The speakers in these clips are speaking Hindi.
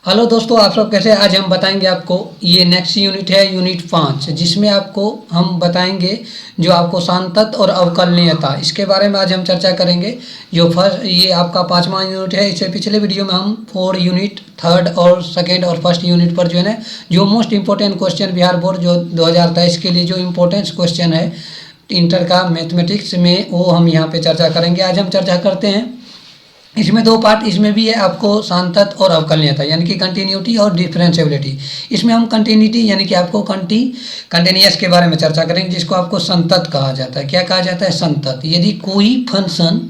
हेलो दोस्तों, आप सब कैसे। आज हम बताएंगे आपको ये नेक्स्ट यूनिट है यूनिट 5, जिसमें आपको हम बताएंगे जो आपको सांतत और अवकलनीयता, इसके बारे में आज हम चर्चा करेंगे। जो फर्स्ट ये आपका 5वां यूनिट है। इससे पिछले वीडियो में हम 4 यूनिट, थर्ड और सेकेंड और फर्स्ट यूनिट पर जो है ना, जो most important question Bihar board जो 2023 के लिए जो इम्पोर्टेंट क्वेश्चन है इंटर का मैथमेटिक्स में, वो हम यहाँ पे चर्चा करेंगे। आज हम चर्चा करते हैं। इसमें 2 पार्ट इसमें भी है आपको सांतत और अवकलनीयता, यानी कि कंटिन्यूटी और डिफरेंशिएबिलिटी। इसमें हम कंटिन्यूटी यानी कि आपको कंटिन्यूअस के बारे में चर्चा करेंगे, जिसको आपको संतत कहा जाता है। क्या कहा जाता है? संतत। यदि कोई फंक्शन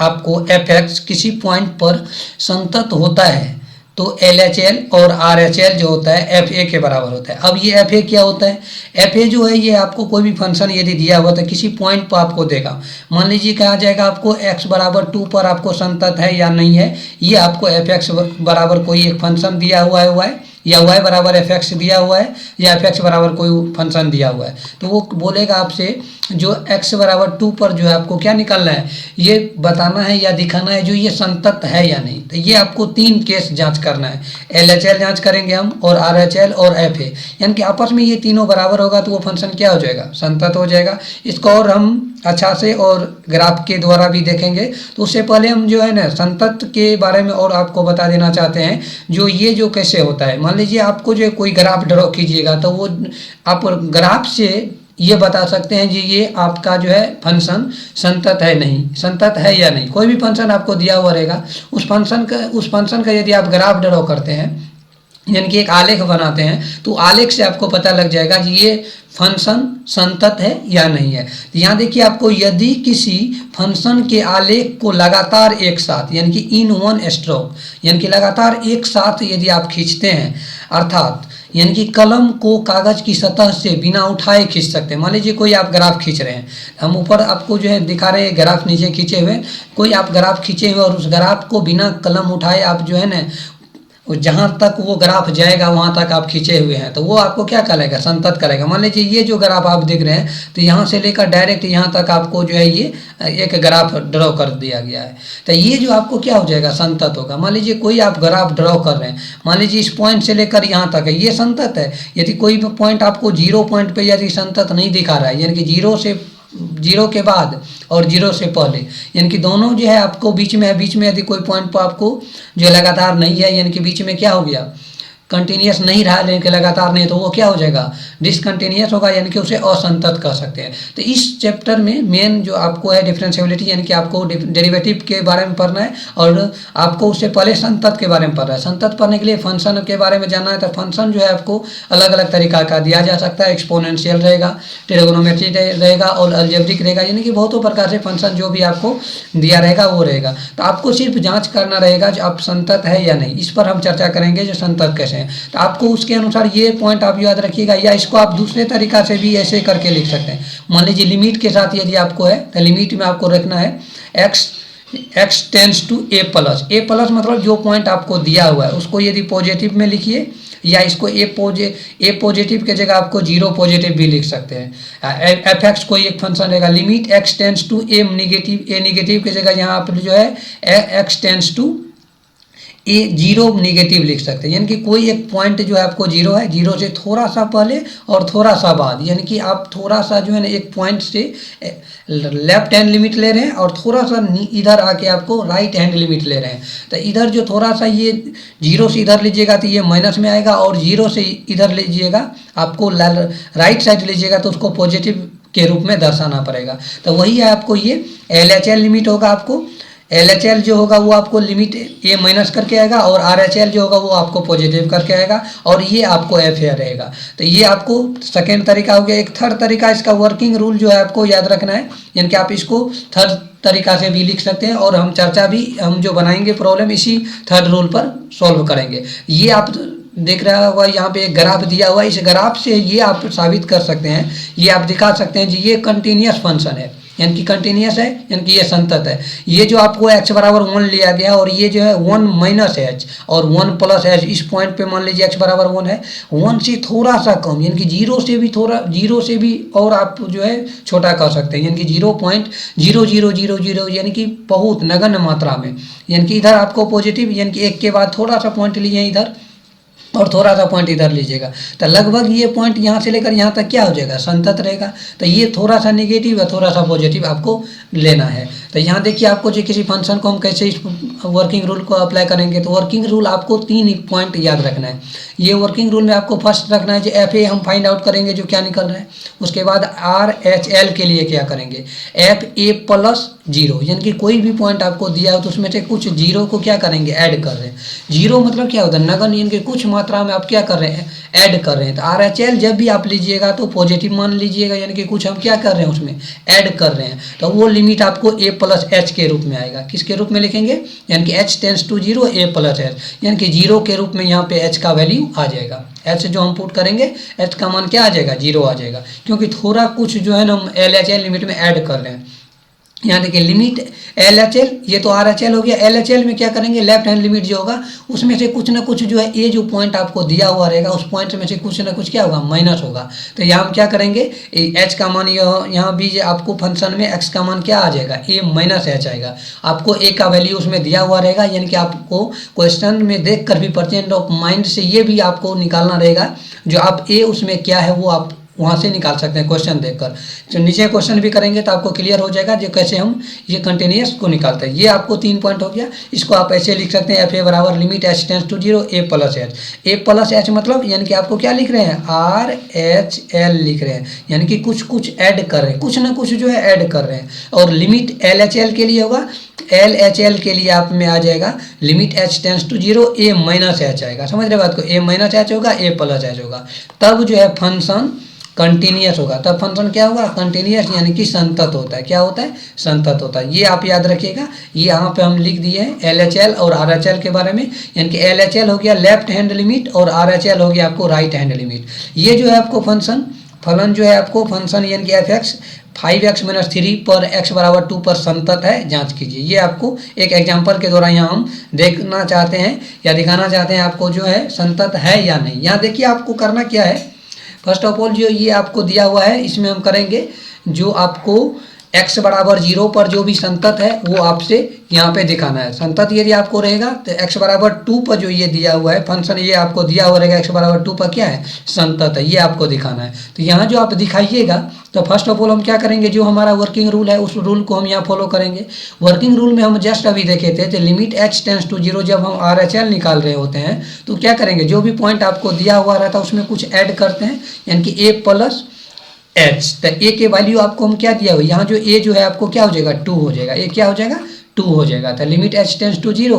आपको एफ किसी पॉइंट पर संतत होता है तो LHL और RHL जो होता है FA के बराबर होता है। अब ये FA क्या होता है? FA जो है ये आपको कोई भी फंक्शन यदि दिया हुआ तो किसी पॉइंट पर आपको देगा। मान लीजिए कहा जाएगा आपको x बराबर 2 पर आपको संतत है या नहीं है। ये आपको fx बराबर कोई एक फंक्शन दिया हुआ है या y बराबर fx दिया हुआ है या fx बराबर कोई फंक्शन दिया हुआ है, तो वो बोलेगा आपसे जो x बराबर 2 पर जो है आपको क्या निकालना है, ये बताना है या दिखाना है जो ये संतत है या नहीं। तो ये आपको 3 केस जांच करना है। LHL जांच करेंगे हम, और RHL और FA, यानी कि आपस में ये तीनों बराबर होगा तो वो फंक्शन क्या हो जाएगा? संतत हो जाएगा। इसको और हम अच्छा से और ग्राफ के द्वारा भी देखेंगे। तो उससे पहले हम जो है ना संतत के बारे में और आपको बता देना चाहते हैं जो ये जो कैसे होता है। मान लीजिए आपको जो कोई ग्राफ ड्रॉ कीजिएगा तो वो आप ग्राफ से ये बता सकते हैं जी ये आपका जो है फंक्शन संतत है नहीं, संतत है या नहीं। कोई भी फंक्शन आपको दिया हुआ रहेगा, उस फंक्शन का यदि आप ग्राफ ड्रॉ करते हैं यानी कि एक आलेख बनाते हैं, तो आलेख से आपको पता लग जाएगा कि ये फंक्शन संतत है या नहीं है। तो यहाँ देखिए आपको, यदि किसी फंक्शन के आलेख को लगातार एक साथ यानी कि इन वन स्ट्रोक यानी कि लगातार एक साथ यदि आप खींचते हैं, अर्थात यानी कि कलम को कागज की सतह से बिना उठाए खींच सकते हैं। मान लीजिए कोई आप ग्राफ खींच रहे हैं, हम ऊपर आपको जो है दिखा रहे हैं ग्राफ नीचे खींचे हुए, कोई आप ग्राफ खींचे हुए और उस ग्राफ को बिना कलम उठाए आप जो है ना जहाँ तक वो ग्राफ जाएगा वहाँ तक आप खींचे हुए हैं, तो वो आपको क्या करेगा? संतत करेगा। मान लीजिए ये जो ग्राफ आप देख रहे हैं, तो यहाँ से लेकर डायरेक्ट यहाँ तक आपको जो है ये एक ग्राफ ड्रॉ कर दिया गया है, तो ये जो आपको क्या हो जाएगा? संतत होगा। मान लीजिए कोई आप ग्राफ ड्रॉ कर रहे हैं, मान लीजिए इस पॉइंट से लेकर यहाँ तक है, ये संतत है। यदि कोई पॉइंट आपको 0 पॉइंट पर यदि संतत नहीं दिखा रहा है, यानी कि 0 के बाद और 0 से पहले, यानी कि दोनों जो है आपको बीच में है, बीच में यदि कोई पॉइंट पर आपको जो लगातार नहीं है, यानी कि बीच में क्या हो गया? कंटिन्यूस नहीं रहा लेकिन लगातार नहीं, तो वो क्या हो जाएगा? डिसकंटिन्यूस होगा, यानी कि उसे असंतत कह सकते हैं। तो इस चैप्टर में मेन जो आपको है डिफरेंशिएबिलिटी, यानी कि आपको डेरिवेटिव के बारे में पढ़ना है और आपको उससे पहले संतत के बारे में पढ़ना है। संतत पढ़ने के लिए फंक्शन के बारे में जानना है, तो फंक्शन जो है आपको अलग अलग तरीका का दिया जा सकता है। एक्सपोनेंशियल रहेगा, ट्रिगोनोमेट्री रहेगा और अलजेब्रिक रहेगा, यानी कि बहुत प्रकार से फंक्शन जो भी आपको दिया रहेगा वो रहेगा। तो आपको सिर्फ जाँच करना रहेगा जो आप संतत है या नहीं। इस पर हम चर्चा करेंगे जो संतत कैसे। तो आपको उसके अनुसार ये पॉइंट आप याद रखिएगा, या इसको आप दूसरे तरीका से भी ऐसे करके लिख सकते हैं। मान लीजिए लिमिट के साथ यदि आपको है, तो लिमिट में आपको रखना है x tends to a plus मतलब जो पॉइंट आपको दिया हुआ है उसको यदि पॉजिटिव में लिखिए, या इसको ए पॉजिटिव के जगह आपको 0 पॉजिटिव भी लिख सकते हैं। fx कोई एक फंक्शन रहेगा, limit x tends to a negative के जगह यहाँ पर जो है x tends to a 0 negative लिख सकते हैं। यानी कि कोई एक पॉइंट जो है आपको 0 है, 0 से थोड़ा सा पहले और थोड़ा सा बाद, यानी कि आप थोड़ा सा जो है ना एक पॉइंट से लेफ्ट हैंड लिमिट ले रहे हैं और थोड़ा सा इधर आके आपको राइट हैंड लिमिट ले रहे हैं। तो इधर जो थोड़ा सा ये 0 से इधर लीजिएगा तो ये माइनस में आएगा, और 0 से इधर लीजिएगा आपको राइट साइड लीजिएगा तो उसको पॉजिटिव के रूप में दर्शाना पड़ेगा। तो वही है आपको ये LHL लिमिट होगा। आपको LHL जो होगा वो आपको लिमिट ए माइनस करके आएगा, और RHL जो होगा वो आपको पॉजिटिव करके आएगा, और ये आपको FA रहेगा। तो ये आपको सेकेंड तरीका हो गया। एक थर्ड तरीका, इसका वर्किंग रूल जो है आपको याद रखना है, यानी कि आप इसको थर्ड तरीका से भी लिख सकते हैं, और हम चर्चा भी हम जो बनाएंगे प्रॉब्लम इसी थर्ड रूल पर सॉल्व करेंगे। ये आप देख रहा होगा यहाँ पे एक ग्राफ दिया हुआ है, इस ग्राफ से ये आप साबित कर सकते हैं, ये आप दिखा सकते हैं जी ये कंटिन्यूस फंक्शन है, यानी कि कंटिन्यूस है, यानी कि ये संतत है। ये जो आपको x बराबर 1 लिया गया, और ये जो है 1 माइनस h और 1 प्लस h, इस पॉइंट पे मान लीजिए x बराबर 1 है, 1 से थोड़ा सा कम, यानी कि 0 से भी और आप जो है छोटा कर सकते हैं, यानी कि 0.0000, यानी कि बहुत नगण्य मात्रा में। यानी कि इधर आपको पॉजिटिव, यानी कि 1 के बाद थोड़ा सा पॉइंट लिए इधर और थोड़ा सा पॉइंट इधर लीजिएगा, तो लगभग ये पॉइंट यहाँ से लेकर यहाँ तक क्या हो जाएगा, संतत रहेगा। तो ये थोड़ा सा नेगेटिव है, थोड़ा सा पॉजिटिव आपको लेना है। तो यहाँ देखिए आपको जो किसी फंक्शन को हम कैसे इस वर्किंग रूल को अप्लाई करेंगे, तो वर्किंग रूल आपको 3 पॉइंट याद रखना है। ये वर्किंग रूल में आपको फर्स्ट रखना है जो एफ ए हम फाइंड आउट करेंगे जो क्या निकल रहा है। उसके बाद आर एच एल के लिए क्या करेंगे, एफ ए प्लस जीरो, यानी कि कोई भी पॉइंट आपको दिया हो तो उसमें से कुछ जीरो को क्या करेंगे, ऐड कर रहे हैं। जीरो मतलब क्या होता है, नगण्य, यानी कि कुछ मात्रा में आप क्या कर रहे हैं, ऐड कर रहे हैं। तो आर एच एल जब भी आप लीजिएगा तो पॉजिटिव मान लीजिएगा, यानी कि कुछ हम क्या कर रहे हैं उसमें ऐड कर रहे हैं। तो वो लिमिट आपको ए प्लस एच के रूप में आएगा। किसके रूप में लिखेंगे, यानी कि h tends to zero a plus h, यानी कि जीरो के रूप में यहाँ पे एच का वैल्यू आ जाएगा। एच जो हम पुट करेंगे एच का मान क्या आ जाएगा, जीरो आ जाएगा, क्योंकि थोड़ा कुछ जो है ना हम एल एच एल लिमिट में ऐड कर रहे हैं। यहाँ देखिए लिमिट एल एच एल, ये तो आर एच एल हो गया। एल एच एल में क्या करेंगे, लेफ्ट हैंड लिमिट जो होगा उसमें से कुछ ना कुछ जो है ये जो पॉइंट आपको दिया हुआ रहेगा उस पॉइंट में से कुछ ना कुछ क्या होगा, माइनस होगा। तो यहाँ हम क्या करेंगे, एच का मान यहाँ भी आपको फंक्शन में एक्स का मान क्या आ जाएगा, ए माइनस एच आएगा। आपको ए का वैल्यू उसमें दिया हुआ रहेगा, यानी कि आपको क्वेश्चन में देख कर भी परसेंट ऑफ माइंड से ये भी आपको निकालना रहेगा जो आप ए उसमें क्या है वो आप वहाँ से निकाल सकते हैं क्वेश्चन देखकर। जो नीचे क्वेश्चन भी करेंगे तो आपको क्लियर हो जाएगा जो कैसे हम ये कंटिन्यूस को निकालते हैं। ये आपको 3 पॉइंट हो गया। इसको आप ऐसे लिख सकते हैं, एफ ए बराबर limit h tends to zero a plus h. A plus h मतलब यानी कि आपको क्या लिख रहे हैं, आर एच एल लिख रहे हैं, यानी कि कुछ कुछ ऐड कर रहे हैं, कुछ ना कुछ जो है ऐड कर रहे हैं। और लिमिट एल एच एल के लिए होगा, एल एच एल के लिए आप में आ जाएगा limit h tends to zero a minus h आएगा। समझ रहे बात को, ए माइनस एच होगा, ए प्लस एच होगा, तब जो है फंक्शन कंटिन्यूस होगा। तब फंक्शन क्या होगा, कंटिन्यूस, यानी कि संतत होता है। क्या होता है, संतत होता है। ये आप याद रखिएगा। ये यहाँ पे हम लिख दिए हैं एल एच एल और आर एच एल के बारे में, यानी कि एल एच एल हो गया लेफ्ट हैंड लिमिट और आर एच एल हो गया आपको राइट हैंड लिमिट। ये जो है आपको फलन जो है आपको फंक्शन यानी कि एफ एक्स 5x-3 पर x बराबर 2 पर संतत है, जांच कीजिए। ये आपको एक एग्जांपल के द्वारा यहाँ हम देखना चाहते हैं या दिखाना चाहते हैं आपको जो है संतत है या नहीं। यहाँ देखिए आपको करना क्या है, फर्स्ट ऑफ ऑल जो ये आपको दिया हुआ है इसमें हम करेंगे जो आपको x बराबर 0 पर जो भी संतत है वो आपसे यहाँ पे दिखाना है। संतत यदि आपको रहेगा तो x बराबर 2 पर जो ये दिया हुआ है फंक्शन, ये आपको दिया हुआ रहेगा x बराबर 2 पर क्या है, संतत है, ये आपको दिखाना है। तो यहाँ जो आप दिखाइएगा तो फर्स्ट ऑफ ऑल हम क्या करेंगे, जो हमारा वर्किंग रूल है उस रूल को हम यहाँ फॉलो करेंगे। वर्किंग रूल में हम जस्ट अभी देखे थे तो limit h tends to zero, जब हम आर एच एल निकाल रहे होते हैं तो क्या करेंगे, जो भी पॉइंट आपको दिया हुआ रहता है उसमें कुछ ऐड करते हैं, यानी कि ए प्लस एच। तो ए के वैल्यू आपको हम क्या दिया हुआ, यहाँ जो ए जो है आपको क्या हो जाएगा, 2 हो जाएगा। ए क्या हो जाएगा, 2 हो जाएगा। तो limit h tends to zero,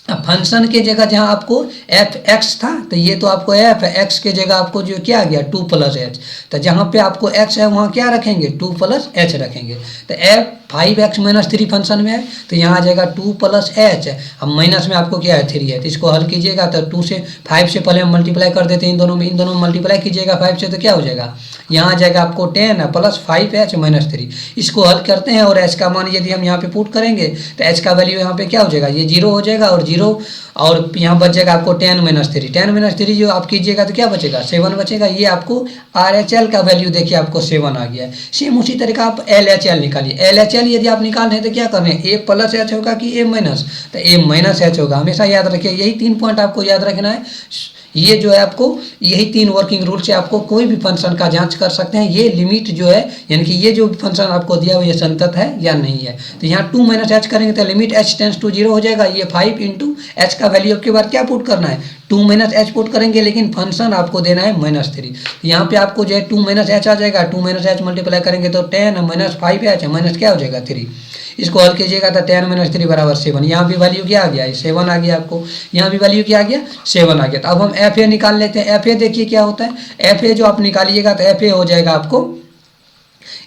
अब फंक्शन के जगह जहाँ आपको एफ एक्स था तो ये तो आपको एफ है, एक्स के जगह आपको जो क्या आ गया 2 प्लस एच। तो जहाँ पे आपको एक्स है वहाँ क्या रखेंगे, 2 प्लस एच रखेंगे। तो एफ 5x-3 फंक्शन में है तो यहाँ आ जाएगा 2 प्लस एच। अब माइनस में आपको क्या है 3 है, तो इसको हल कीजिएगा तो 2 से 5 से पहले हम मल्टीप्लाई कर देते हैं इन दोनों में मल्टीप्लाई कीजिएगा 5 से तो क्या हो जाएगा, यहाँ आ जाएगा आपको 10 है प्लस 5h-3। इसको हल करते हैं और एच का मान यदि हम यहाँ पे पुट करेंगे तो एच का वैल्यू यहाँ पे क्या हो जाएगा, ये 0 हो जाएगा और 0 और यहाँ बच जाएगा आपको 10-3। 10-3 जो आप कीजिएगा तो क्या बचेगा, 7 बचेगा। ये आपको आर एच एल का वैल्यू देखिए आपको 7 आ गया है। सेम उसी तरीका आप एल एच एल निकालिए। एल एच एल यदि आप निकाल रहे हैं तो क्या कर रहे हैं, ए प्लस एच होगा कि ए माइनस, तो ए माइनस एच होगा। हमेशा याद रखिए, यही 3 पॉइंट आपको याद रखना है। ये जो है आपको यही 3 वर्किंग रूल से आपको कोई भी फंक्शन का जांच कर सकते हैं। ये लिमिट जो है यानी कि ये जो फंक्शन आपको दिया हुआ ये संतत है या नहीं है। तो यहाँ 2 माइनस एच करेंगे तो लिमिट एच टेंस टू 0 हो जाएगा। ये 5 इंटू एच का वैल्यू आपके बाद क्या पुट करना है, 2 माइनस एच पुट करेंगे, लेकिन फंक्शन आपको देना है -3। यहाँ पे आपको जो है 2 माइनस एच आ जाएगा। 2 माइनस एच मल्टीप्लाई करेंगे तो 10 माइनस 5h माइनस क्या हो जाएगा 3। इसको हल कीजिएगा तो 10-3 बराबर 7। यहाँ भी वैल्यू क्या आ गया है, 7 आ गया आपको। यहाँ भी वैल्यू क्या आ गया, 7 आ गया। तो अब हम एफ ए निकाल लेते हैं। एफ ए देखिए क्या होता है, एफ ए जो आप निकालिएगा तो एफ ए हो जाएगा आपको,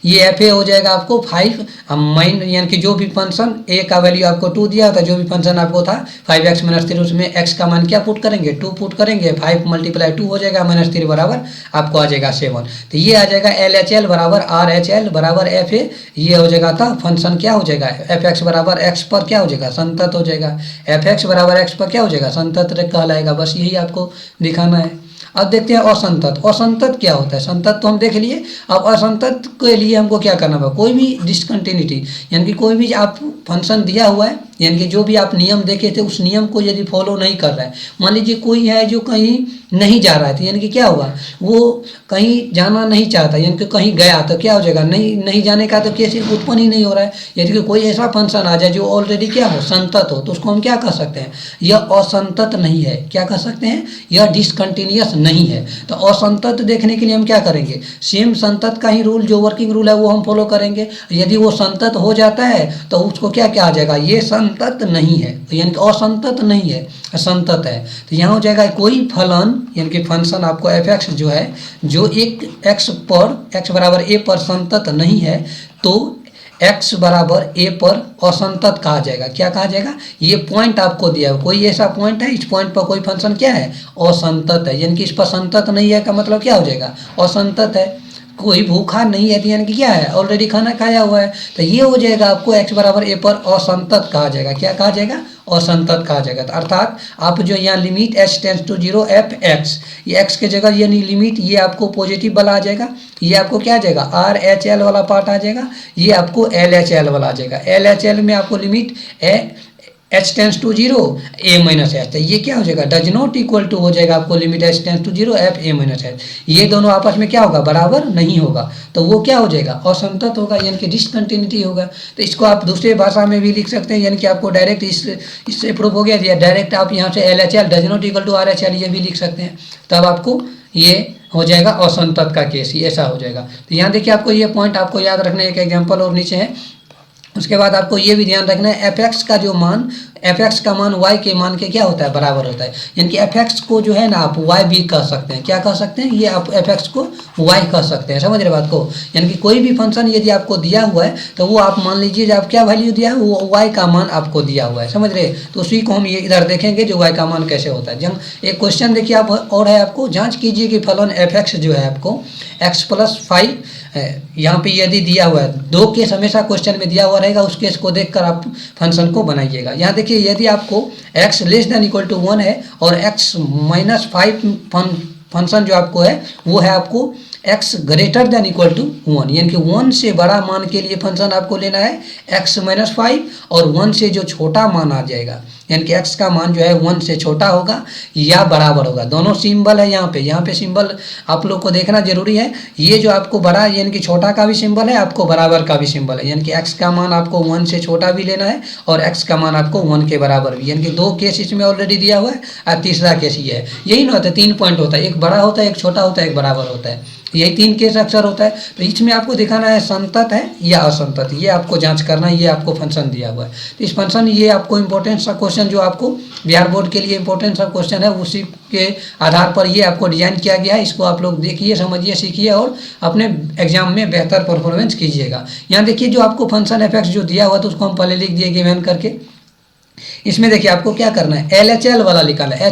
ये एफ ए हो जाएगा आपको 5 माइन, यानी कि जो भी फंक्शन ए का वैल्यू आपको 2 दिया होता है, जो भी फंक्शन आपको था 5x-3 उसमें x का मान क्या पुट करेंगे, 2 पुट करेंगे। 5 × 2 हो जाएगा -3 बराबर आपको आ जाएगा 7। तो ये आ जाएगा एल एच एल बराबर आर एच एल बराबर एफ ए। ये हो जाएगा था फंक्शन क्या हो जाएगा, एफ एक्स बराबर एक्स पर क्या हो जाएगा, संतत हो जाएगा। एफ एक्स बराबर एक्स पर क्या हो जाएगा, संतत कहलाएगा। बस यही आपको दिखाना है। अब देखते हैं असंतत। असंतत क्या होता है, संतत तो हम देख लिए। अब असंतत के लिए हमको क्या करना होगा, कोई भी डिसकंटिन्यूटी यानी कि कोई भी आप फंक्शन दिया हुआ है यानी कि जो भी आप नियम देखे थे उस नियम को यदि फॉलो नहीं कर रहा है, मान लीजिए कोई है जो कहीं नहीं जा रहा है, यानी कि क्या होगा, वो कहीं जाना नहीं चाहता, यानी कि कहीं गया तो क्या हो जाएगा, नहीं जाने का तो केस उत्पन्न ही नहीं हो रहा है। यदि कि कोई ऐसा फंक्शन आ जाए जो ऑलरेडी क्या हो, संतत हो, तो उसको हम क्या कह सकते हैं, यह असंतत नहीं है। क्या कह सकते हैं, यह डिसकंटिन्यूअस नहीं है। तो असंतत देखने के लिए हम क्या करेंगे, सेम संतत का ही रूल जो वर्किंग रूल है वो हम फॉलो करेंगे। यदि वो संतत हो जाता है तो उसको क्या क्या आ जाएगा, ये संतत नहीं है, यानी कि असंतत नहीं है, संतत है। तो यहाँ हो जाएगा कोई फलन यानी कि फंक्शन आपको एफ एक्स जो है, जो एक एक्स पर एक्स बराबर ए पर संतत नहीं है, तो x बराबर ए पर असंतत कहा जाएगा। क्या कहा जाएगा, ये पॉइंट आपको दिया है, कोई ऐसा पॉइंट है, इस पॉइंट पर कोई फंक्शन क्या है, असंतत है, यानी कि इस पर संतत नहीं है का मतलब क्या हो जाएगा, असंतत है। कोई भूखा नहीं है यानी कि क्या है, ऑलरेडी खाना खाया हुआ है, तो ये हो जाएगा आपको x बराबर ए पर असंतत कहा जाएगा। क्या कहा जाएगा, असंतत कहा जाएगा। तो अर्थात आप जो यहाँ limit h tends to 0 f x, ये x के जगह यानी लिमिट ये आपको पॉजिटिव वाला आ जाएगा, ये आपको क्या आ जाएगा, आर एच एल वाला पार्ट आ जाएगा, ये आपको एल एच एल वाला आ जाएगा। एल एच एल में आपको limit h tends to 0 a minus h, तो ये क्या हो जाएगा, डज नॉट इक्वल टू हो जाएगा आपको limit h tends to 0 f a minus h. ये दोनों आपस में क्या होगा, बराबर नहीं होगा, तो वो क्या हो जाएगा, असंतत होगा, यानी कि डिसकंटिन्यूटी होगा। तो इसको आप दूसरे भाषा में भी लिख सकते हैं, यानी कि आपको डायरेक्ट इससे प्रूफ हो गया, या डायरेक्ट आप यहाँ से l h l does not equal to r h l ये भी लिख सकते हैं, तब आपको ये हो जाएगा असंतत का केस, ये ऐसा हो जाएगा। तो यहाँ देखिए आपको ये पॉइंट आपको याद रखना है, एक एग्जाम्पल और नीचे है। उसके बाद आपको ये भी ध्यान रखना है, एफ एक्स का जो मान, एफ एक्स का मान वाई के मान के क्या होता है, बराबर होता है। यानी कि एफ एक्स को जो है ना आप वाई भी कह सकते हैं। क्या कह सकते हैं, ये आप एफ एक्स को वाई कह सकते हैं, समझ रहे बात को। यानी कि कोई भी फंक्शन यदि आपको दिया हुआ है तो वो आप मान लीजिए आप क्या वैल्यू दिया है, वो वाई का मान आपको दिया हुआ है, समझ रहे। तो उसी को हम ये इधर देखेंगे जो वाई का मान कैसे होता है। जब एक क्वेश्चन देखिए आप और है, आपको जाँच कीजिए कि फलन एफ एक्स जो है आपको एक्स प्लस 5 यहाँ पे यदि दिया हुआ है, दो केस हमेशा क्वेश्चन में दिया हुआ रहेगा, उस केस को देखकर आप फंक्शन को बनाइएगा। यहाँ देखिए यदि आपको x less than equal to 1 है और x माइनस 5 फंक्शन जो आपको है वो है आपको x greater than equal to 1, यानी कि 1 से बड़ा मान के लिए फंक्शन आपको लेना है x माइनस 5, और 1 से जो छोटा मान आ जाएगा, यानी कि x का मान जो है 1 से छोटा होगा या बराबर होगा। दोनों सिंबल है यहाँ पे सिंबल आप लोग को देखना जरूरी है। ये जो आपको बड़ा यानी कि छोटा का भी सिंबल है, आपको बराबर का भी सिंबल है, यानी कि x का मान आपको 1 से छोटा भी लेना है और x का मान आपको 1 के बराबर भी, यानी कि दो केस इसमें ऑलरेडी दिया हुआ है और तीसरा केस ये है। यही ना होता है, 3 पॉइंट होता है, एक बड़ा होता है, एक छोटा होता है, एक बराबर होता है, यही 3 केस अक्सर होता है। तो इसमें आपको दिखाना है संतत है या असंतत, ये आपको जांच करना है। ये आपको फंक्शन दिया हुआ है, तो इस फंक्शन ये आपको इंपॉर्टेंट सा क्वेश्चन जो आपको बिहार बोर्ड के लिए इंपॉर्टेंट सा क्वेश्चन है, उसी के आधार पर ये आपको डिजाइन किया गया है। इसको आप लोग देखिए, समझिए, सीखिए और अपने एग्जाम में बेहतर परफॉर्मेंस कीजिएगा। यहाँ देखिए जो आपको फंक्शन एफ एक्स जो दिया हुआ था उसको हम पहले लिख दिए गिवन करके। इसमें देखिए आपको क्या करना है, एल एच एल वाला निकालना है।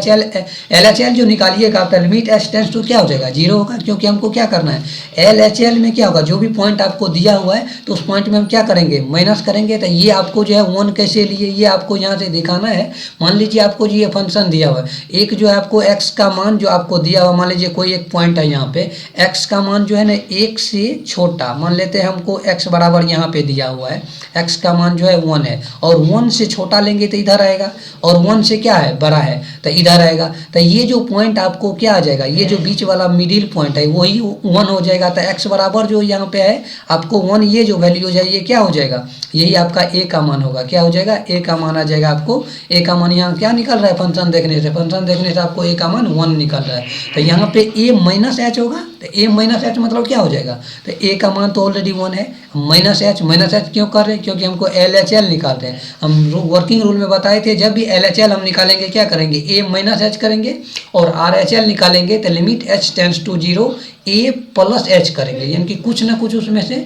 एल एच एल जो निकालिएगा आपका लिमिट एच टेंड्स टू क्या हो जाएगा, 0 होगा, क्योंकि हमको क्या करना है, एल एच एल में क्या होगा, जो भी पॉइंट आपको दिया हुआ है तो उस पॉइंट में हम क्या करेंगे, माइनस करेंगे। तो ये आपको जो है 1 कैसे लिए, ये आपको यहाँ से दिखाना है। मान लीजिए आपको जो ये फंक्शन दिया हुआ है, एक जो है आपको एक्स का मान जो आपको दिया हुआ, मान लीजिए कोई एक पॉइंट है यहाँ पे, एक्स का मान जो है ना 1 से छोटा, मान लेते हैं हमको एक्स बराबर यहाँ पे दिया हुआ है, एक्स का मान जो है 1 है, और 1 से छोटा लेंगे तो इधर आएगा, और 1 से क्या है, बड़ा है तो इधर आएगा। तो ये जो पॉइंट आपको क्या आ जाएगा, ये जो बीच वाला मिडिल पॉइंट है वही 1 हो जाएगा। तो x बराबर जो यहाँ पे है आपको 1, ये जो वैल्यू हो जाए ये क्या हो जाएगा, यही आपका a का मान होगा। क्या हो जाएगा, a का मान आ जाएगा। आपको a का मान यहाँ क्या निकल रहा है, फंक्शन देखने से आपको a का मान 1 निकल रहा है। तो यहाँ पे a माइनस एच होगा, तो a माइनस एच मतलब क्या हो जाएगा, तो a का मान तो ऑलरेडी 1 है, माइनस एच क्यों कर रहे हैं, क्योंकि हमको एल एच एल निकालते हैं। हम वर्किंग रूल में बताए थे, जब भी एल एच एल हम निकालेंगे क्या करेंगे, a माइनस एच करेंगे, और आर एच एल निकालेंगे तो limit h tends to 0 a plus h करेंगे, यानी कि कुछ ना कुछ उसमें से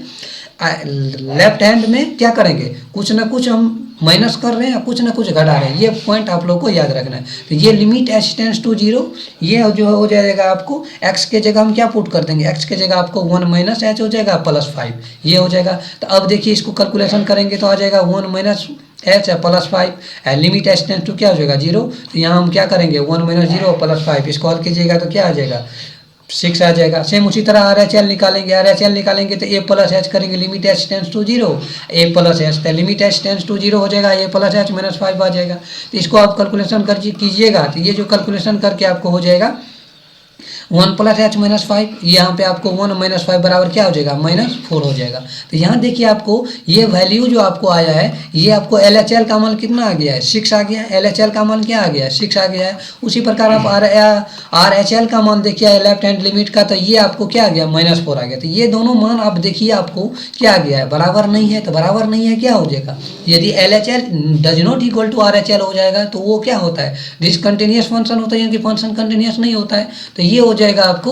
लेफ्ट हैंड में क्या करेंगे, कुछ ना कुछ हम माइनस कर रहे हैं, कुछ ना कुछ घटा रहे हैं। ये पॉइंट आप लोग को याद रखना है। तो ये लिमिट h टेंड्स टू 0 ये जो हो जाएगा आपको x के जगह हम क्या पुट कर देंगे, x के जगह आपको 1 माइनस एच हो जाएगा प्लस 5 ये हो जाएगा। तो अब देखिए इसको कैलकुलेशन करेंगे तो आ जाएगा 1 माइनस एच है plus 5, limit h tends to क्या हो जाएगा 0। तो यहाँ हम क्या करेंगे 1 माइनस 0 प्लस 5, इसको हल कीजिएगा तो क्या आ जाएगा 6 आ जाएगा। सेम उसी तरह RHL निकालेंगे, RHL निकालेंगे तो A प्लस एच करेंगे, limit h tends to 0, A plus h, तो लिमिट एच टेंस टू 0 हो जाएगा, A प्लस एच -5 आ जाएगा। तो इसको आप कैलकुलेशन कर कीजिएगा, तो ये जो कैलकुलेशन करके आपको हो जाएगा 1 प्लस एच -5, यहाँ पे आपको 1 -5 बराबर क्या हो जाएगा, -4 हो जाएगा। तो यहाँ देखिए आपको ये वैल्यू जो आपको आया है, ये आपको LHL का मान कितना आ गया है, 6 आ गया है। LHL का मान क्या आ गया है, 6 आ गया है। उसी प्रकार आप RHL का मान देखिए लेफ्ट हैंड लिमिट का, तो ये आपको क्या आ गया, -4 आ गया। तो ये दोनों मान आप देखिए आपको क्या आ गया है, बराबर नहीं है। तो बराबर नहीं है क्या हो जाएगा, यदि LHL does not equal to RHL हो जाएगा तो वो क्या होता है, डिसकंटिन्यूअस फंक्शन होता है, यानी कि फंक्शन कंटिन्यूअस नहीं होता है। तो ये हो जाएगा आपको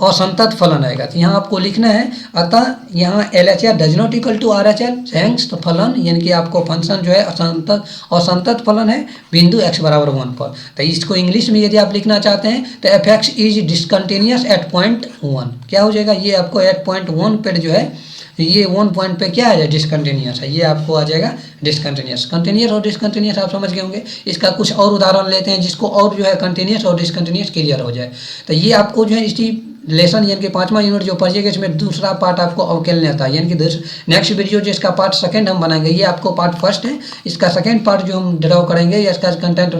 असंतत फलन आएगा। तो यहाँ आपको लिखना है, अतः यहाँ LHL does not equal to RHL, hence तो फलन यानी कि आपको फंक्शन जो है असंतत फलन है बिंदु x बराबर 1 पर। तो इसको इंग्लिश में यदि आप लिखना चाहते हैं तो f(x) is discontinuous eight point 1, क्या हो जाएगा, ये आपको एट पॉइंट 1 पर जो है, ये 1 पॉइंट पे क्या आ जाए, डिसकंटिन्यूअस है, ये आपको आ जाएगा डिसकंटिन्यूअस। कंटिन्यूअस और डिसकंटिन्यूअस आप समझ गए होंगे। इसका कुछ और उदाहरण लेते हैं जिसको और जो है कंटिन्यूअस और डिसकंटिन्यूअस क्लियर हो जाए। तो ये आपको जो है इसी लेसन यानी कि 5वां यूनिट जो पढ़िएगा, इसमें दूसरा पार्ट आपको अवकलनीय आता है, यानी कि नेक्स्ट वीडियो जो इसका पार्ट सेकंड हम बनाएंगे, ये आपको पार्ट फर्स्ट है, इसका सेकंड पार्ट जो हम ड्रॉ करेंगे या इसका कंटेंट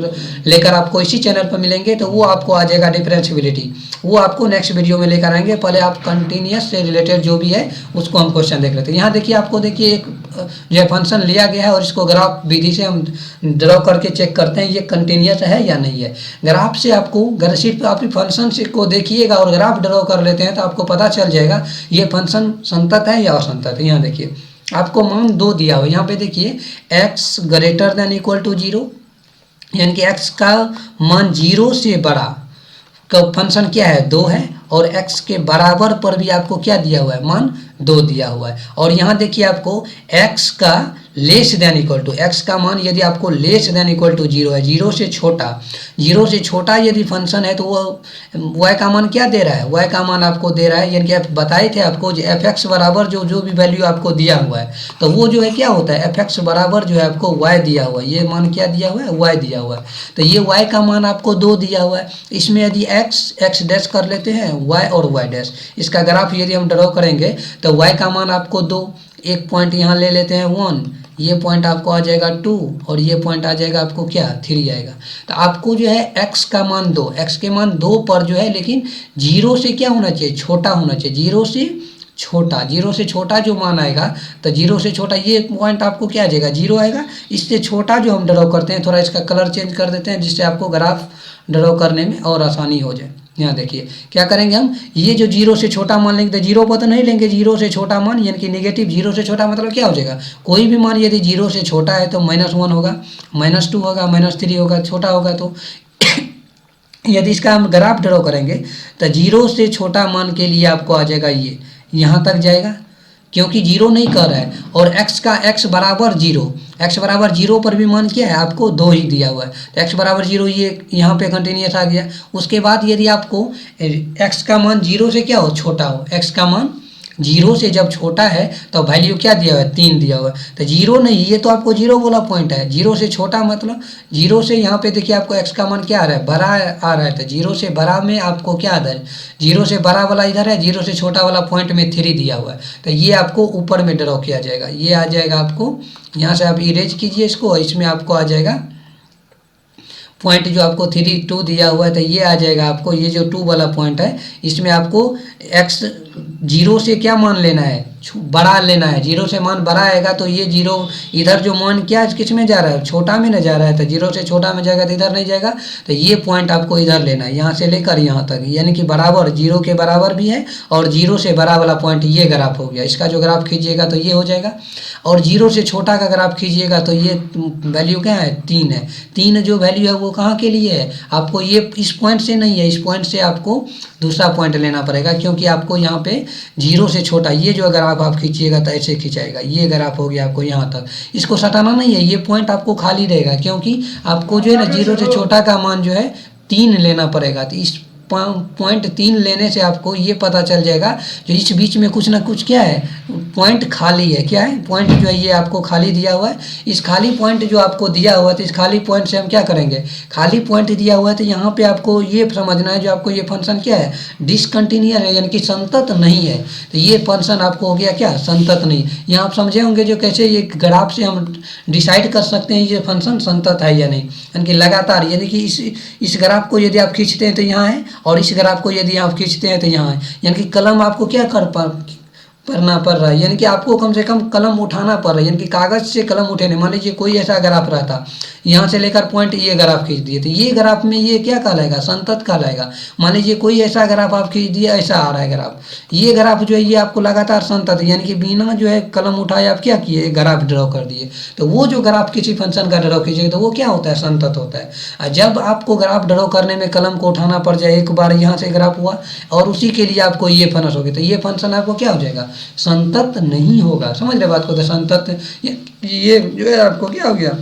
लेकर आपको इसी चैनल पर मिलेंगे, तो वो आपको आ जाएगा डिफरेंशियबिलिटी, वो आपको नेक्स्ट वीडियो में लेकर आएंगे। पहले आप कंटिन्यूअस से रिलेटेड जो भी है उसको हम क्वेश्चन देख लेते हैं। यहाँ देखिए आपको देखिए एक जो फंक्शन लिया गया है और इसको ग्राफ विधि से हम ड्रॉ करके चेक करते हैं ये कंटिन्यूअस है या नहीं है। ग्राफ से आपको सिर्फ आप फंक्शन से को देखिएगा और ग्राफ ड्रॉ कर लेते हैं तो आपको पता चल जाएगा ये फंक्शन संतत है या असंतत है। यहाँ देखिए आपको मान 2 दिया हुआ है, यहाँ पे देखिए x greater than equal to 0, यानी कि x का मान 0 से बड़ा का फंक्शन क्या है, 2 है, और x के बराबर पर भी आपको क्या दिया हुआ है, मान 2 दिया हुआ है। और यहाँ देखिए आपको x का less than equal to, x का मान यदि आपको लेस देन इक्वल टू 0 है, 0 से छोटा यदि फंक्शन है तो वो y का मान क्या दे रहा है, y का मान आपको दे रहा है, यानी कि बताए थे आपको जो f(x) बराबर जो भी वैल्यू आपको दिया हुआ है तो वो जो है क्या होता है, f(x) बराबर जो है आपको y दिया हुआ है, ये मान क्या दिया हुआ है, y दिया हुआ है। तो ये y का मान आपको 2 दिया हुआ है। इसमें यदि x डैश कर लेते हैं, y और y डैश, इसका ग्राफ यदि हम ड्रॉ करेंगे तो y का मान आपको 2, एक पॉइंट यहाँ ले लेते हैं 1, ये पॉइंट आपको आ जाएगा 2 और ये पॉइंट आ जाएगा आपको क्या 3 आएगा। तो आपको जो है x का मान 2, x के मान 2 पर जो है, लेकिन 0 से क्या होना चाहिए, छोटा होना चाहिए, 0 से छोटा जो मान आएगा, तो 0 से छोटा ये पॉइंट आपको क्या आ जाएगा, 0 आएगा। इससे छोटा जो हम ड्रॉ करते हैं, थोड़ा इसका कलर चेंज कर देते हैं जिससे आपको ग्राफ ड्रॉ करने में और आसानी हो जाए। यहाँ देखिए क्या करेंगे हम, ये जो 0 से छोटा मान लेंगे, तो 0 पर तो नहीं लेंगे, 0 से छोटा मान यानी कि नेगेटिव 0 से छोटा मतलब क्या हो जाएगा, कोई भी मान यदि 0 से छोटा है तो -1 होगा, -2 होगा, -3 होगा, छोटा होगा। तो यदि इसका हम ग्राफ ड्रॉ करेंगे तो 0 से छोटा मान के लिए आपको आ जाएगा ये यहाँ तक जाएगा, क्योंकि 0 नहीं कर रहा है, और x बराबर 0 पर भी मान क्या है, आपको 2 ही दिया हुआ है। तो x बराबर 0 ये यहाँ पे कंटिन्यूअस आ गया। उसके बाद यदि आपको x का मान 0 से क्या हो, छोटा हो, x का मान 0 से जब छोटा है तो वैल्यू क्या दिया हुआ है, 3 दिया हुआ है। तो 0 नहीं, ये तो आपको 0 वाला पॉइंट है, 0 से छोटा मतलब 0 से यहाँ पे देखिए आपको x का मान क्या आ रहा है, बड़ा आ रहा है। तो 0 से बड़ा में आपको क्या आता है, 0 से बड़ा वाला इधर है, 0 से छोटा वाला पॉइंट में 3 दिया हुआ है। तो ये आपको ऊपर में ड्रॉ किया जाएगा, ये आ जाएगा आपको, यहाँ से आप इरेज कीजिए इसको, इसमें आपको आ जाएगा पॉइंट जो आपको 3, 2 दिया हुआ है। तो ये आ जाएगा आपको, ये जो 2 वाला पॉइंट है इसमें आपको x 0 से क्या मान लेना है, बड़ा लेना है। 0 से मान बड़ा आएगा तो ये 0 इधर जो मान क्या किस में जा रहा है, छोटा में न जा रहा है, तो 0 से छोटा में जाएगा तो इधर नहीं जाएगा। तो ये पॉइंट आपको इधर लेना है, यहाँ से लेकर यहाँ तक, यानी कि बराबर 0 के बराबर भी है, और 0 से बड़ा वाला पॉइंट ये ग्राफ हो गया। इसका जो ग्राफ खींचिएगा तो ये हो जाएगा, और 0 से छोटा का ग्राफ खींचिएगा तो ये वैल्यू क्या है, 3 है। 3 जो वैल्यू है वो कहाँ के लिए है, आपको ये इस पॉइंट से नहीं है, इस पॉइंट से आपको दूसरा पॉइंट लेना पड़ेगा, क्योंकि आपको यहाँ पे 0 से छोटा ये जो ग्राफ आप खींचिएगा तो ऐसे खिंचाएगा, ये ग्राफ हो गया आपको यहाँ तक। इसको सटाना नहीं है, ये पॉइंट आपको खाली रहेगा, क्योंकि आपको जो है ना 0 से छोटा का मान जो है 3 लेना पड़ेगा। तो इस 0.3 लेने से आपको ये पता चल जाएगा जो इस बीच में कुछ ना कुछ क्या है, पॉइंट खाली है। क्या है, पॉइंट जो है ये आपको खाली दिया हुआ है। इस खाली पॉइंट जो आपको दिया हुआ है, तो इस खाली पॉइंट से हम क्या करेंगे, खाली पॉइंट दिया हुआ है तो यहाँ पे आपको ये समझना है जो आपको ये फंक्शन क्या है, डिसकंटिन्यूअस है, यानी कि संतत नहीं है। तो ये फंक्शन आपको हो गया क्या, संतत नहीं। यहाँ आप समझे होंगे जो कैसे ये ग्राफ से हम डिसाइड कर सकते हैं ये फंक्शन संतत है या नहीं, यानी कि लगातार, यानी कि इस ग्राफ को यदि आप खींचते हैं तो यहाँ है, और इस ग्राफ को यदि आप खींचते हैं तो यहाँ है, यानी कि कलम आपको क्या करना पड़ रहा है, यानी कि आपको कम से कम कलम उठाना पड़ रहा है, यानी कि कागज से कलम उठे नहीं। मान लीजिए कोई ऐसा ग्राफ रहता, यहाँ से लेकर पॉइंट ये ग्राफ खींच दिए, तो ये ग्राफ में ये क्या कहलाएगा, संतत कहलाएगा। मान लीजिए कोई ऐसा ग्राफ आप खींच दिए, ऐसा आ रहा है ग्राफ, ये ग्राफ जो है ये आपको लगातार संतत है, यानी कि बिना जो है कलम उठाए आप क्या किए, ग्राफ ड्रॉ कर दिए। तो वो जो ग्राफ किसी फंक्शन का ड्रॉ कीजिएगा तो वो क्या होता है, संतत होता है। और जब आपको ग्राफ ड्रॉ करने में कलम को उठाना पड़ जाए, एक बार यहाँ से ग्राफ हुआ और उसी के लिए आपको ये फंक्शन हो गया, तो ये फंक्शन आपको क्या हो जाएगा, संतत नहीं होगा। समझ रहे बात को, तो संतत ये जो है आपको क्या हो गया,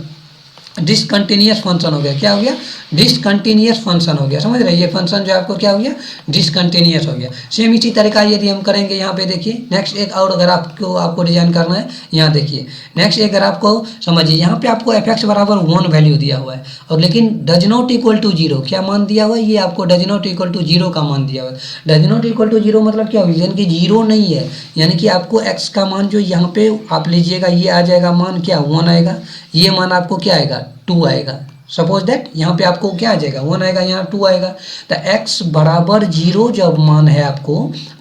डिसकंटिन्यूअस फंक्शन हो गया। क्या हो गया, डिसकंटिन्यूअस फंक्शन हो गया। समझ रहे, ये फंक्शन जो आपको क्या हो गया, डिसकंटिन्यूअस हो गया। सेम इसी तरीका यदि हम करेंगे, यहाँ पे देखिए नेक्स्ट एक और ग्राफ को आपको डिजाइन करना है। यहाँ देखिए नेक्स्ट एक ग्राफ को समझिए, यहाँ पे आपको fx बराबर 1 वैल्यू दिया हुआ है, और लेकिन डज नॉट इक्वल टू 0 क्या मान दिया हुआ है, ये आपको डज नॉट इक्वल टू 0 का मान दिया हुआ है। डज नॉट इक्वल टू 0 मतलब क्या होगा, यानी कि 0 नहीं है, यानी कि आपको x का मान जो यहाँ पे आप लीजिएगा, ये आ जाएगा मान क्या, 1 आएगा, ये मान आपको क्या आएगा, 2 आएगा। सपोज दैट यहाँ पे आपको क्या आ जाएगा, 1 आएगा, यहाँ 2 आएगा। तो x बराबर 0 जब मान है आपको,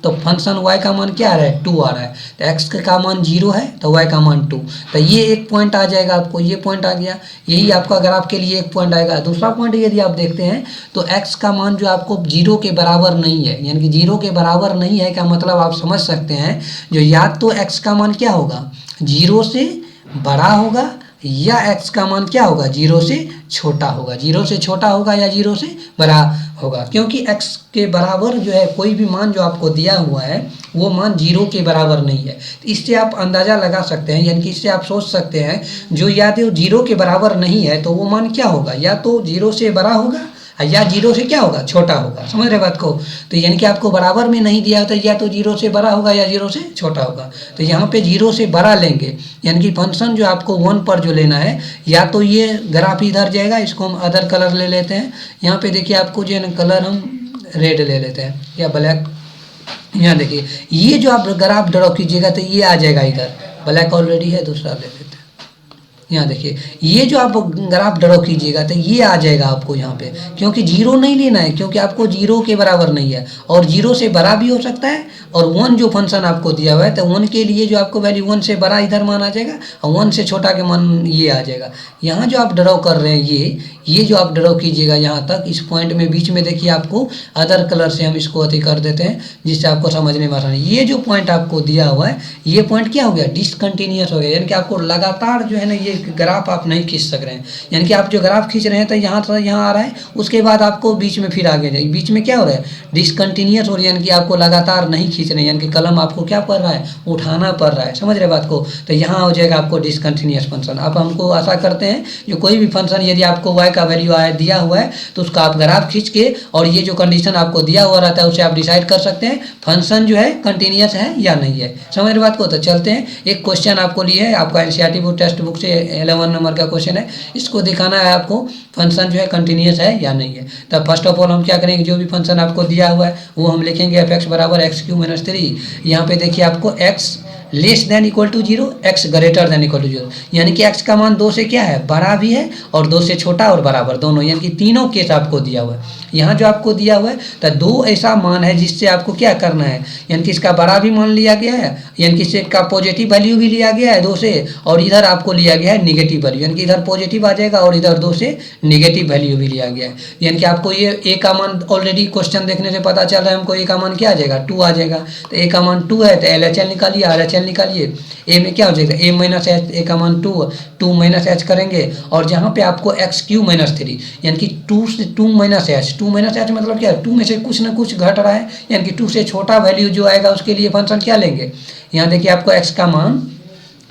तो फंक्शन y का मान क्या आ रहा है, 2 आ रहा है। तो x का मान 0 है तो y का मान 2, तो ये एक पॉइंट आ जाएगा आपको, ये पॉइंट आ गया, यही आपका ग्राफ के लिए एक पॉइंट आएगा। दूसरा पॉइंट यदि आप देखते हैं तो x का मान जो आपको 0 के बराबर नहीं है, यानी कि 0 के बराबर नहीं है का मतलब आप समझ सकते हैं जो या तो x का मान क्या होगा, 0 से बड़ा होगा, या x का मान क्या होगा, 0 से छोटा होगा। 0 से छोटा होगा या 0 से बड़ा होगा, क्योंकि x के बराबर जो है कोई भी मान जो आपको दिया हुआ है वो मान 0 के बराबर नहीं है। तो इससे आप अंदाज़ा लगा सकते हैं, यानी कि इससे आप सोच सकते हैं जो या तो 0 के बराबर नहीं है तो वो मान क्या होगा, या तो 0 से बड़ा होगा या 0 से क्या होगा, छोटा होगा। समझ रहे बात को, तो यानी कि आपको बराबर में नहीं दिया होता, या तो 0 से बड़ा होगा या 0 से छोटा होगा। तो यहाँ पे 0 से बड़ा लेंगे, यानी कि फंक्शन जो आपको 1 पर जो लेना है, या तो ये ग्राफ इधर जाएगा, इसको हम अदर कलर ले लेते हैं। यहाँ पे देखिए आपको जो है ना कलर हम रेड ले लेते हैं या ब्लैक। यहाँ देखिए ये जो आप ग्राफ ड्रॉ कीजिएगा तो ये आ जाएगा इधर, ब्लैक ऑलरेडी है, दूसरा ले लेते हैं। यहाँ देखिए ये जो आप ग्राफ ड्रॉ कीजिएगा तो ये आ जाएगा आपको यहाँ पे, क्योंकि 0 नहीं लेना है, क्योंकि आपको 0 के बराबर नहीं है, और 0 से बड़ा भी हो सकता है, और 1 जो फंक्शन आपको दिया हुआ है तो 1 के लिए जो आपको वैल्यू 1 से बड़ा इधर मान आ जाएगा, और 1 से छोटा के मान ये आ जाएगा। यहाँ जो आप ड्रॉ कर रहे हैं ये जो आप ड्रॉ कीजिएगा यहाँ तक, इस पॉइंट में बीच में देखिए आपको अदर कलर से हम इसको अति कर देते हैं जिससे आपको समझने में आसानी। ये जो पॉइंट आपको दिया हुआ है ये पॉइंट क्या हो गया, डिसकंटिन्यूअस हो गया, यानी कि आपको लगातार जो है ना ये ग्राफ आप नहीं खींच सक रहे हैं। यानी कि आप जो ग्राफ खींच रहे हैं तो यहाँ से यहाँ आ रहा है, उसके बाद आपको बीच में फिर आगे जाए, बीच में क्या हो रहा है, डिसकंटिन्यूअस हो रहा है, यानी कि आपको लगातार नहीं खींच रहे हैं, यानी कि कलम आपको क्या पड़ रहा है, उठाना पड़ रहा है। समझ रहे बात को, तो यहाँ हो जाएगा आपको डिसकंटिन्यूअस फंक्शन। अब हमको आशा करते हैं जो कोई भी फंक्शन यदि आपको y का वैल्यू दिया हुआ है तो उसका आप ग्राफ खींच के, और ये जो कंडीशन आपको दिया हुआ रहता है उसे आप डिसाइड कर सकते हैं फंक्शन जो है कंटिन्यूअस है या नहीं है। समझ रहे बात को, तो चलते हैं। एक क्वेश्चन आपको लिए है, आपका एनसीईआरटी बुक टेक्स्ट बुक से 11 नंबर का क्वेश्चन है, इसको दिखाना है आपको फंक्शन जो है कंटिन्यूअस है या नहीं है। तो फर्स्ट ऑफ ऑल हम क्या करेंगे, जो भी फंक्शन आपको दिया हुआ है वो हम लिखेंगे f(x) बराबर x³ - 3। यहाँ पे देखिए आपको x less than equal to 0, x greater than equal to 0, यानी कि x का मान 2 से क्या है, बड़ा भी है, और 2 से छोटा और बराबर दोनों, यानी कि तीनों केस आपको दिया हुआ है। यहाँ जो आपको दिया हुआ है तो 2 ऐसा मान है जिससे आपको क्या करना है, यानी कि इसका बड़ा भी मान लिया गया है, यानी कि इसका पॉजिटिव वैल्यू भी लिया गया है 2 से, और इधर आपको लिया गया है निगेटिव वैल्यू, यानी कि इधर पॉजिटिव आ जाएगा और इधर 2 से निगेटिव वैल्यू भी लिया गया है। यानी कि आपको ये a का मान ऑलरेडी क्वेश्चन देखने से पता चल रहा है हमको, a का मान क्या आ जाएगा, 2 आ जाएगा। तो a का मान 2 है तो LHL निकालिए, RHL निकालिए, a में क्या हो जाएगा, a - h, a का मान 2 - h करेंगे, और जहाँ पे आपको x³ - 3, यानी कि 2 से 2 - h, 2 - h मतलब क्या है, 2 में से कुछ ना कुछ घट रहा है, यानी कि 2 से छोटा वैल्यू जो आएगा उसके लिए फंक्शन क्या लेंगे। यहाँ देखिए आपको x का मान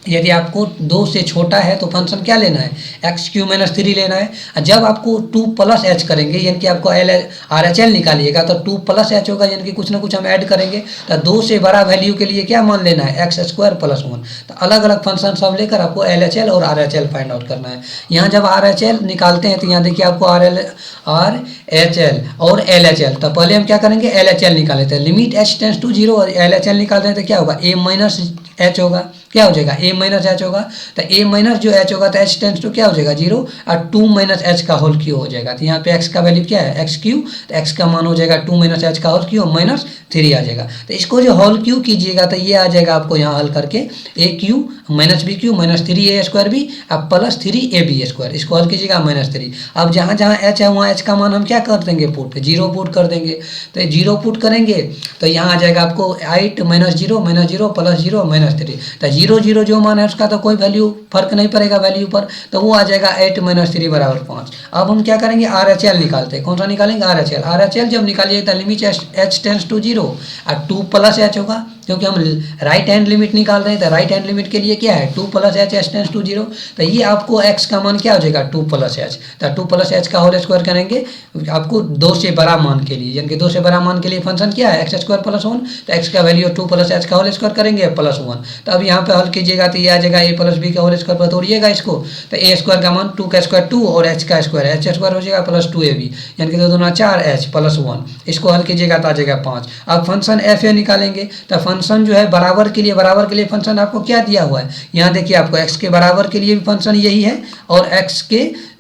यदि आपको 2 से छोटा है तो फंक्शन क्या लेना है, एक्स क्यू माइनस 3 लेना है। और जब आपको 2 प्लस एच करेंगे यानी कि आपको आर एच एल निकालिएगा तो 2 प्लस एच होगा, यानी कि कुछ ना कुछ हम ऐड करेंगे। तो 2 से बड़ा वैल्यू के लिए क्या मान लेना है, एक्स स्क्वायर प्लस 1। तो अलग अलग फंक्शन सब लेकर आपको एल एच एल और are h L find out करना है। यहाँ जब आर एच एल निकालते हैं तो यहाँ देखिए आपको आर एच एल और एल एच एल। तो पहले हम क्या करेंगे, एल एच एल निकाल लेते हैं। लिमिट एच टेंस टू 0 और एल एच एल निकालते हैं तो क्या होगा, ए माइनस एच होगा, क्या हो जाएगा, ए माइनस एच होगा। तो ए माइनस जो एच होगा तो एच टेंस टू क्या हो जाएगा 0 और 2 माइनस एच का होल क्यू हो जाएगा। तो यहाँ पे एक्स का वैल्यू क्या है, एक्स क्यू। तो एक्स का मान हो जाएगा 2 माइनस एच का होल क्यू माइनस 3 आ जाएगा। तो इसको जो होल क्यू कीजिएगा तो ये आ जाएगा आपको यहाँ हल करके a cube minus b cube minus 3 a square b अब प्लस 3 ए बी स्क्वायर। इसको हल कीजिएगा माइनस 3। अब जहाँ जहाँ एच है वहाँ एच का मान हम क्या कर देंगे, पुट 0 पुट कर देंगे। तो 0 पुट करेंगे तो यहाँ आ जाएगा आपको 8 माइनस 0 प्लस 0 माइनस 3। तो 0 0 जो मान है उसका तो कोई वैल्यू फर्क नहीं पड़ेगा वैल्यू पर, तो वो आ जाएगा 8 माइनस 3 बराबर 5। अब हम क्या करेंगे, आर एच एल निकालते हैं। कौन सा निकालेंगे, are h L. Are h L जब निकालिएगा तो लिमिट एच टेंस टू 0 और 2 प्लस एच होगा, क्योंकि हम राइट हैंड लिमिट निकाल रहे हैं। तो राइट हैंड लिमिट के लिए क्या है, 2 plus h h tends to 0। तो ये आपको एक्स का मान क्या हो जाएगा, 2 प्लस एच। तो 2 प्लस एच का होल स्क्वायर करेंगे आपको 2 से बड़ा मान के लिए, यानी कि 2 से बड़ा मान के लिए फंक्शन क्या है, एक्स स्क्वायर प्लस 1। तो एक्स का वैल्यू 2 प्लस एच का होल स्क्वायर करेंगे प्लस 1। तो अब यहाँ पे हल कीजिएगा तो ये आ जाएगा ए प्लस बी का होल स्क्वायर पर तोड़िएगा इसको। तो ए स्क्वायर का मान 2 का स्क्वायर 2 और एच का स्क्वायर एच स्क्वायर हो जाएगा प्लस 2 ए बी, यानी कि 2 दूना 4 एच प्लस 1। इसको हल कीजिएगा तो आ जाएगा 5। अब फंक्शन एफ ए निकालेंगे। तो फंक्शन जो है बराबर के लिए फंक्शन आपको क्या दिया हुआ है, यहाँ देखिए आपको एक्स के बराबर के लिए भी फंक्शन यही है और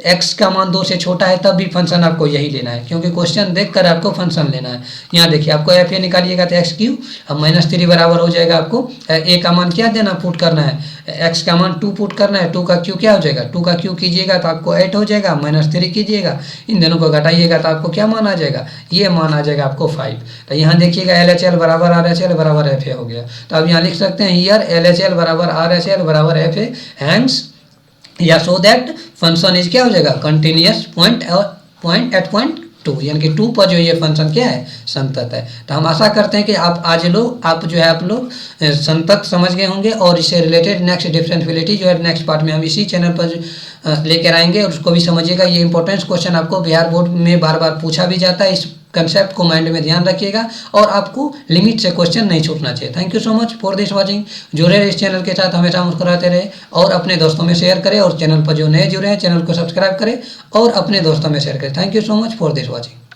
एक्स का मान 2 से छोटा है तब भी फंक्शन आपको यही लेना है, क्योंकि क्वेश्चन देखकर आपको फंक्शन लेना है। यहाँ देखिए आपको एफ ए निकालिएगा तो एक्स क्यू अब माइनस 3 बराबर हो जाएगा। आपको ए का मान क्या देना, पुट करना है, एक्स का मान 2 पुट करना है। 2 का क्यू क्या हो जाएगा, 2 का क्यू कीजिएगा तो आपको 8 हो जाएगा, माइनस 3 कीजिएगा, इन दोनों को घटाइएगा तो आपको क्या मान आ जाएगा, ये मान आ जाएगा आपको 5। तो यहाँ देखिएगा एल एच एल बराबर आर एच एल बराबर एफ ए हो गया। तो अब यहाँ लिख सकते हैं हियर एल एच एल बराबर आर एच एल बराबर एफ ए हैंस या सो दैट फंक्शन इज क्या हो जाएगा, कंटिन्यूअस पॉइंट एट पॉइंट 2, यानी कि 2 पर जो ये फंक्शन क्या है, संतत है। तो हम आशा करते हैं कि आप लोग संतत समझ गए होंगे और इससे रिलेटेड नेक्स्ट डिफरेंशियबिलिटी जो है नेक्स्ट पार्ट में हम इसी चैनल पर लेकर आएंगे और उसको भी समझिएगा। ये इंपॉर्टेंट क्वेश्चन आपको बिहार बोर्ड में बार बार पूछा भी जाता है, इस कंसेप्ट को माइंड में ध्यान रखिएगा और आपको लिमिट से क्वेश्चन नहीं छूटना चाहिए। Thank you so much for this watching. जुड़े रहे इस चैनल के साथ, हमेशा मुस्कुराते रहे और अपने दोस्तों में शेयर करें और चैनल पर जो नए जुड़े हैं चैनल को सब्सक्राइब करें और अपने दोस्तों में शेयर करें। Thank you so much for this watching.